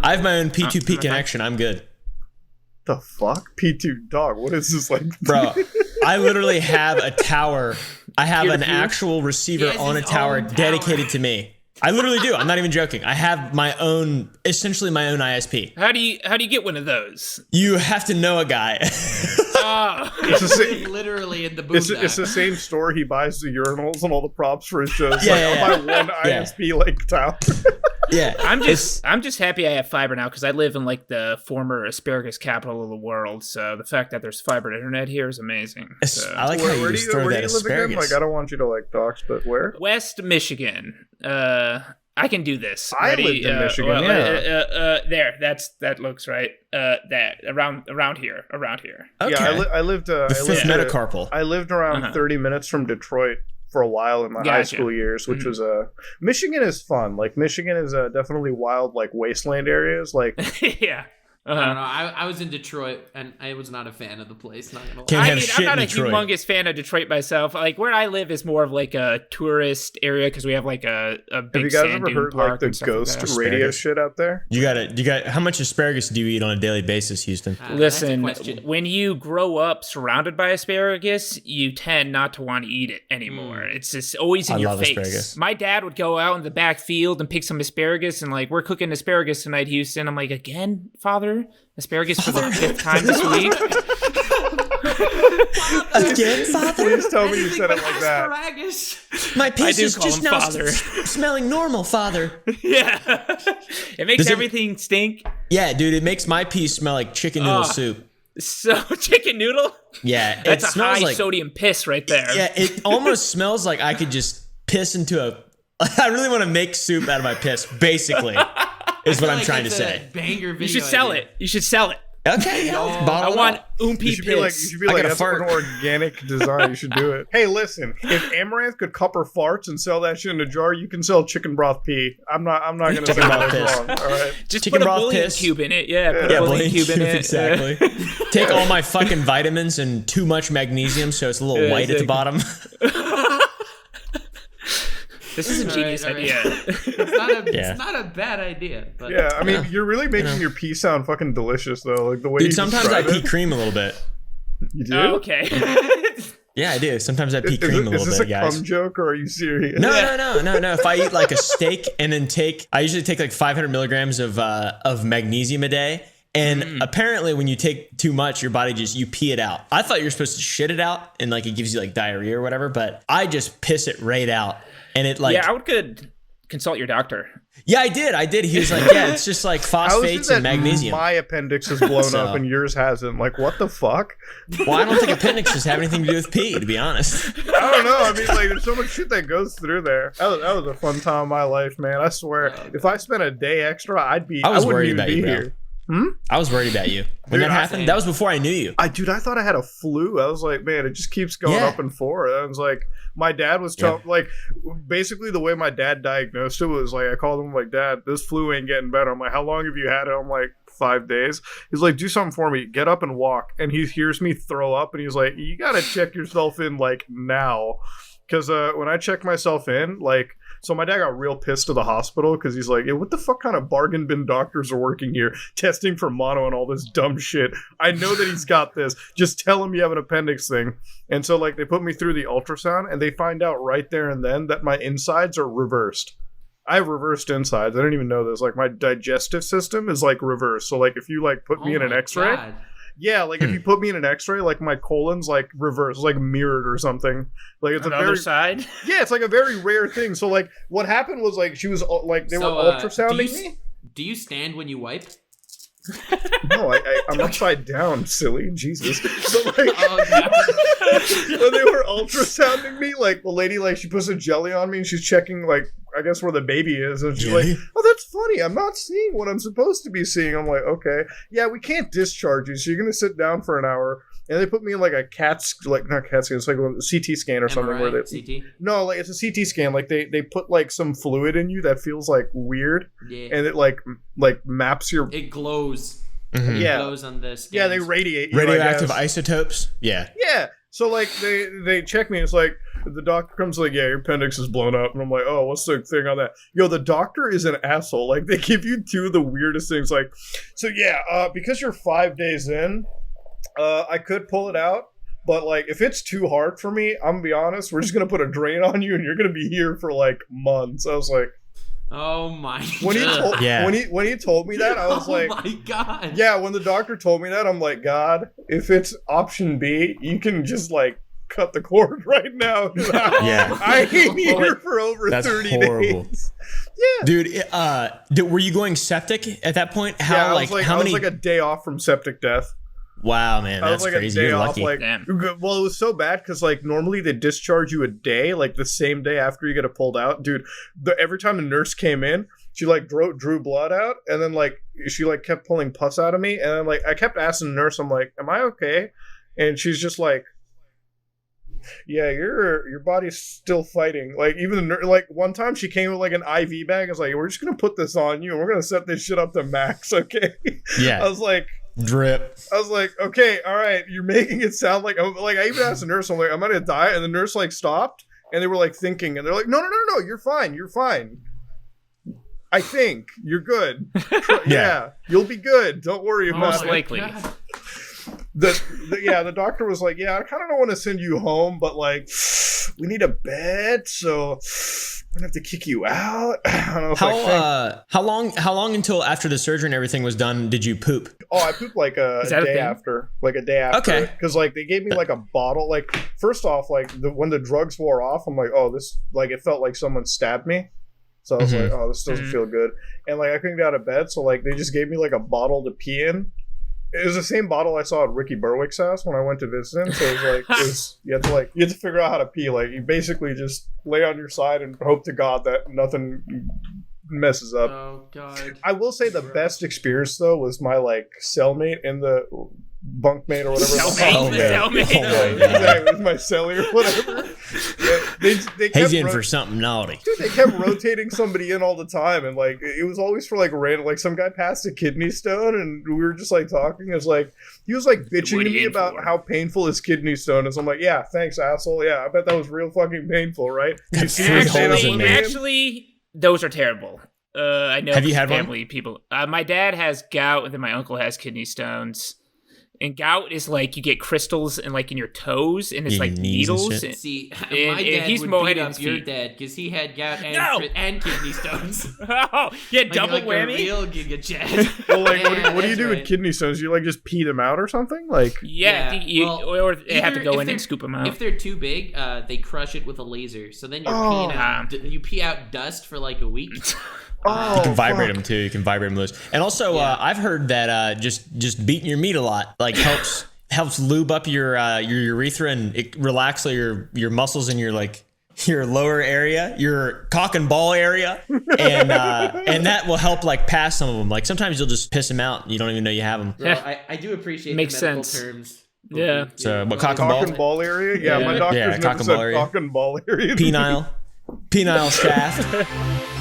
I have my own P2P connection. I'm good. The fuck? P2 dog, what is this like? Bro, I literally have a tower. I have an actual receiver on a tower dedicated to me. I literally do. I'm not even joking. I have my own, essentially my own ISP. How do you get one of those? You have to know a guy. It's literally in the booth. It's the same store he buys the urinals and all the props for his shows. Yeah, I'll buy one ISP like tower. Yeah, I'm just happy I have fiber now because I live in like the former asparagus capital of the world. So the fact that there's fiber internet here is amazing. So. I like how you just throw that asparagus. Like, I don't want you to like dox, but where? West Michigan. I can do this. I lived in Michigan. There. That looks right. That around here. Okay. Yeah, I lived. The fifth metacarpal. I lived around 30 minutes from Detroit for a while in my high school years, which was Michigan is fun. Like Michigan is definitely wild, like wasteland areas. Like yeah. I don't know. I was in Detroit, and I was not a fan of the place. Not gonna Can't lie. have shit I'm not in a Detroit. humongous fan of Detroit myself. Like where I live is more of like a tourist area because we have like a big. Have you guys sand ever dune heard park like the and stuff ghost like that. radio shit out there? You got how much asparagus do you eat on a daily basis, Houston? Listen, that's a question. when you grow up surrounded by asparagus, you tend not to want to eat it anymore. It's just always in I your love face. asparagus. My dad would go out in the back field and pick some asparagus and like, we're cooking asparagus tonight, Houston. I'm like, again, Father? Asparagus for the 5th time this week? Again, Father? Please tell me you said it like that. Asparagus. My piece do is call just him now Father. smelling normal, Father. Yeah. It makes Does it- everything stink. Yeah, dude, it makes my piece smell like chicken noodle soup. So, chicken noodle? Yeah, That's it a smells high like sodium piss right there. Yeah, it almost smells like I could just piss into a. I really want to make soup out of my piss. Basically, is what I'm trying to say. Banger video. You should sell idea. it. You should sell it. Okay, I want Oompi You should be like, piss. I gotta that's fart. an organic design. You should do it. Hey, listen, if Amaranth could cup her farts and sell that shit in a jar, you can sell chicken broth pee. I'm not gonna say Chicken broth that piss. wrong. All right. Just chicken put a broth bullion piss. cube in it. Yeah, put a bullion cube in it. Exactly. Take all my fucking vitamins and too much magnesium, so it's a little white at the bottom. This is a genius All right. idea. It's not a bad idea. But Yeah, I mean, you're really making your pee sound fucking delicious, though. Like the way Dude, you sometimes I describe pee it. cream a little bit. You do? Oh, okay. Yeah, I do. Sometimes I pee cream a Is little this bit, a guys. cum joke, or are you serious? No. If I eat like a steak and then I usually take like 500 milligrams of magnesium a day. And apparently when you take too much, your body you pee it out. I thought you were supposed to shit it out and like it gives you like diarrhea or whatever, but I just piss it right out. And it like, Yeah, I could consult your doctor. yeah, I did. He was like, yeah, it's just like How is it phosphates and that magnesium. my appendix is blown So- up and yours hasn't? Like, what the fuck? Well, I don't think appendixes have anything to do with pee, to be honest. I don't know. I mean, like, there's so much shit that goes through there. That was a fun time of my life, man. I swear, if I spent a day extra, I was wouldn't worried even about be you, bro. here. I was worried about you. When Dude, that happened, that was before I knew you. I thought I had a flu. I was like, man, it just keeps going Yeah. up and forward. I was like, my dad was like, basically the way my dad diagnosed it was like, I called him like, Dad, this flu ain't getting better. I'm like, how long have you had it? I'm like, 5 days. He's like, do something for me. Get up and walk. And he hears me throw up, and he's like, you gotta check yourself in like now. Because when I checked myself in, like, so my dad got real pissed to the hospital because he's like, what the fuck kind of bargain bin doctors are working here testing for mono and all this dumb shit? I know that he's got this. Just tell him you have an appendix thing. And so, like, they put me through the ultrasound, and they find out right there and then that my insides are reversed. I have reversed insides. I didn't even know this. Like, my digestive system is, like, reversed. So, like, if you, like, put me in an x-ray... God. Yeah, like if you put me in an X-ray, like my colon's like reversed, like mirrored or something. Like it's On the a very other side? yeah, it's like a very rare thing. So like what happened was like she was like they were ultrasounding me. Do you stand when you wipe? No, I'm upside down, silly Jesus. So like Oh, God. when they were ultrasounding me, like the lady, like she puts a jelly on me and she's checking like I guess where the baby is, and she's Jelly? like, "Oh, that's funny. I'm not seeing what I'm supposed to be seeing." I'm like, "Okay, yeah, we can't discharge you, so you're gonna sit down for an hour." And they put me in like a not CAT scan, it's like a CT scan or something where they CT? no, like it's a CT scan. Like they put like some fluid in you that feels like weird, Yeah. and it like maps your It glows. Mhm. It yeah glows on the scans. yeah they radiate you, I Radioactive guess. isotopes? Yeah. Yeah. So like they check me. It's like the doctor comes like, yeah, your appendix is blown up, and I'm like, oh, what's the thing on that? Yo, the doctor is an asshole. Like they give you two of the weirdest things. Like, so yeah, because you're 5 days in, I could pull it out. But, like, if it's too hard for me, I'm going to be honest, we're just going to put a drain on you and you're going to be here for, like, months. I was like... Oh, my when God. When he told me that, I was like... Oh, my God. Yeah, when the doctor told me that, I'm like, God, if it's option B, you can just, like, cut the cord right now. I ain't here for over 30 days. Yeah. Dude, were you going septic at that point? I was like a day off from septic death. Wow, man, that's like crazy. A day You're off, lucky. like, well, it was so bad because like normally they discharge you a day, like the same day after you get it pulled out, dude. Every time a nurse came in, she like drew blood out, and then like she like kept pulling pus out of me, and then like I kept asking the nurse, I'm like, "Am I okay?" And she's just like, "Yeah, your body's still fighting." Like even like one time she came with like an IV bag. I was like, "We're just gonna put this on you, and we're gonna set this shit up to max, okay?" Yeah. I was like. Drip. I was like, okay, all right, you're making it sound like I even asked the nurse, I'm like, I'm gonna die, and the nurse like stopped, and they were like thinking, and they're like, no, you're fine. I think you're good. Yeah, you'll be good. Don't worry about Most it. likely. The doctor was like, yeah, I kind of don't want to send you home, but like, we need a bed, so I'm gonna have to kick you out. How long until after the surgery and everything was done did you poop? Oh, I pooped like a day after. Okay. Because like they gave me like a bottle. Like first off, like when the drugs wore off, I'm like, oh, this like it felt like someone stabbed me. So I was like, oh, this doesn't feel good. And like I couldn't get out of bed, so like they just gave me like a bottle to pee in. It was the same bottle I saw at Ricky Berwick's house when I went to visit him. So it was like you had to figure out how to pee. Like you basically just lay on your side and hope to God that nothing messes up. Oh God. I will say the best experience though was my like cellmate in the bunkmate or whatever. Cellmate. Exactly, my cellie or whatever. They kept He's in for something naughty. Dude, they kept rotating somebody in all the time, and like it was always for like random. Like some guy passed a kidney stone, and we were just like talking. It's like he was like bitching to me about how painful his kidney stone is. I'm like, yeah, thanks, asshole. Yeah, I bet that was real fucking painful, right? Actually, those are terrible. I know. Have you had family people? My dad has gout, and then my uncle has kidney stones. And gout is like you get crystals in like in your toes, and it's Your like knees and needles. shit. See, And my dad he's would mowing beat his up your feet. dad because he had gout and kidney stones. Oh, yeah, Like, double like whammy. A real Giga Chad. Well, like, Yeah, what do you that's do right. with kidney stones? You like just pee them out or something? Like, Yeah, I think or they have to either go if in they're- and scoop them out. If they're too big, they crush it with a laser. So then you're Oh. peeing out. You pee out dust for like a week. oh, You can vibrate fuck. them too. You can vibrate them loose. And also, I've heard that just beating your meat a lot like helps lube up your urethra and it relax your muscles in your lower area, your cock and ball area, and that will help like pass some of them. Like sometimes you'll just piss them out and you don't even know you have them. Bro, I do appreciate Makes the medical sense. terms. Yeah. So, what, Well, cock and ball? Cock and ball area? Yeah, Yeah. my doctor's Yeah, never cock and said ball area. cock and ball area. Penile shaft.